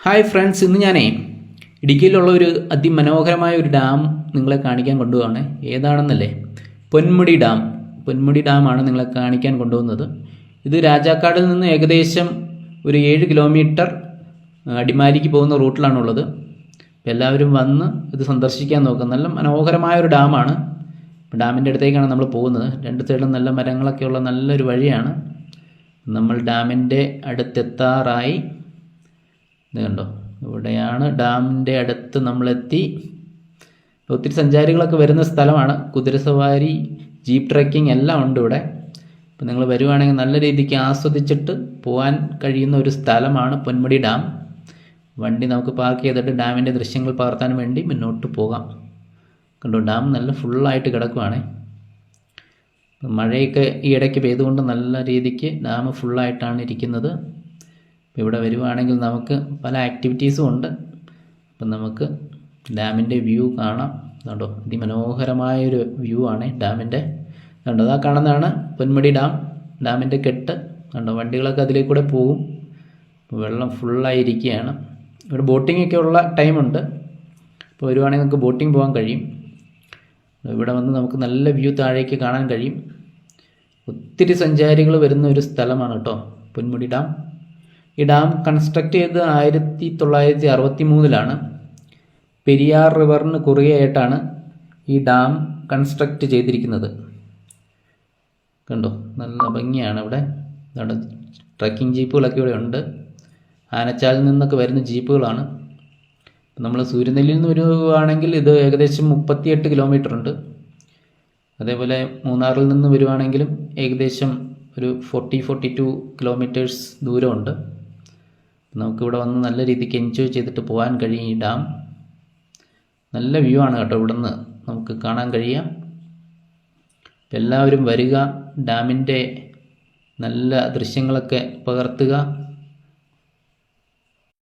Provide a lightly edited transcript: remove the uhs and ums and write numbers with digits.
Hi friends, ഇന്ന് ഞാനേ ഇടുക്കിയിലുള്ള ഒരു അതിമനോഹരമായ ഒരു ഡാം നിങ്ങളെ കാണിക്കാൻ കൊണ്ടുപോവാണ്. ഏതാണെന്നല്ലേ? പൊന്മുടി ഡാം. പൊന്മുടി ഡാമാണ് നിങ്ങളെ കാണിക്കാൻ കൊണ്ടുപോകുന്നത്. ഇത് രാജാക്കാടിൽ നിന്ന് ഏകദേശം ഒരു 7 കിലോമീറ്റർ അടിമാലിക്ക് പോകുന്ന റൂട്ടിലാണുള്ളത്. അപ്പോൾ എല്ലാവരും വന്ന് ഇത് സന്ദർശിക്കാൻ നോക്കുക. നല്ല മനോഹരമായ ഒരു ഡാമാണ്. ഡാമിൻ്റെ അടുത്തേക്കാണ് നമ്മൾ പോകുന്നത്. രണ്ട് സൈഡിലും നല്ല മരങ്ങളൊക്കെയുള്ള നല്ലൊരു വഴിയാണ്. നമ്മൾ ഡാമിൻ്റെ അടുത്തെത്താറായി. ഇത് കണ്ടോ, ഇവിടെയാണ് ഡാമിൻ്റെ അടുത്ത് നമ്മളെത്തി. ഒത്തിരി സഞ്ചാരികളൊക്കെ വരുന്ന സ്ഥലമാണ്. കുതിരസവാരി, ജീപ്പ് ട്രക്കിംഗ് എല്ലാം ഉണ്ട് ഇവിടെ. അപ്പോൾ നിങ്ങൾ വരുവാണെങ്കിൽ നല്ല രീതിക്ക് ആസ്വദിച്ചിട്ട് പോകാൻ കഴിയുന്ന ഒരു സ്ഥലമാണ് പൊന്മുടി ഡാം. വണ്ടി നമുക്ക് പാർക്ക് ചെയ്തിട്ട് ഡാമിൻ്റെ ദൃശ്യങ്ങൾ പകർത്താൻ വേണ്ടി മുന്നോട്ട് പോകാം. കണ്ടോ, ഡാം നല്ല ഫുള്ളായിട്ട് കിടക്കുവാണ്. മഴയൊക്കെ ഈ ഇടയ്ക്ക് പെയ്തുകൊണ്ട് നല്ല രീതിക്ക് ഡാം ഫുള്ളായിട്ടാണ് ഇരിക്കുന്നത്. ഇവിടെ വരുവാണെങ്കിൽ നമുക്ക് പല ആക്ടിവിറ്റീസും ഉണ്ട്. അപ്പം നമുക്ക് ഡാമിൻ്റെ വ്യൂ കാണാം. കണ്ടോ, അതിമനോഹരമായൊരു വ്യൂ ആണ് ഡാമിൻ്റെ. കണ്ടോ, അതാ കാണുന്നതാണ് പൊന്മുടി ഡാം. ഡാമിൻ്റെ കെട്ട് കണ്ടോ, വണ്ടികളൊക്കെ അതിലേക്കൂടെ പോകും. വെള്ളം ഫുള്ളായിരിക്കുകയാണ്. ഇവിടെ ബോട്ടിംഗ് ഒക്കെ ഉള്ള ടൈമുണ്ട്. അപ്പോൾ വരുവാണെങ്കിൽ നമുക്ക് ബോട്ടിംഗ് പോകാൻ കഴിയും. ഇവിടെ വന്ന് നമുക്ക് നല്ല വ്യൂ താഴേക്ക് കാണാൻ കഴിയും. ഒത്തിരി സഞ്ചാരികൾ വരുന്ന ഒരു സ്ഥലമാണ് കേട്ടോ പൊന്മുടി ഡാം. ഈ ഡാം കൺസ്ട്രക്ട് ചെയ്തത് 1963 പെരിയാർ റിവറിന് കുറുകെയായിട്ടാണ് ഈ ഡാം കൺസ്ട്രക്ട് ചെയ്തിരിക്കുന്നത്. കണ്ടോ, നല്ല ഭംഗിയാണ് ഇവിടെ. ട്രക്കിംഗ് ജീപ്പുകളൊക്കെ ഇവിടെ ഉണ്ട്. ആനച്ചാലിൽ നിന്നൊക്കെ വരുന്ന ജീപ്പുകളാണ്. നമ്മൾ സൂര്യനെല്ലിയിൽ നിന്ന് വരുവാണെങ്കിൽ ഇത് ഏകദേശം 38 കിലോമീറ്റർ ഉണ്ട്. അതേപോലെ മൂന്നാറിൽ നിന്ന് വരുവാണെങ്കിലും ഏകദേശം ഒരു 42 കിലോമീറ്റേഴ്സ് ദൂരമുണ്ട്. നമുക്കിവിടെ വന്ന് നല്ല രീതിക്ക് എൻജോയ് ചെയ്തിട്ട് പോകാൻ കഴിയും. ഈ ഡാം നല്ല വ്യൂ ആണ് കേട്ടോ, ഇവിടെ നിന്ന് നമുക്ക് കാണാൻ കഴിയാം. എല്ലാവരും വരിക, ഡാമിൻ്റെ നല്ല ദൃശ്യങ്ങളൊക്കെ പകർത്തുക.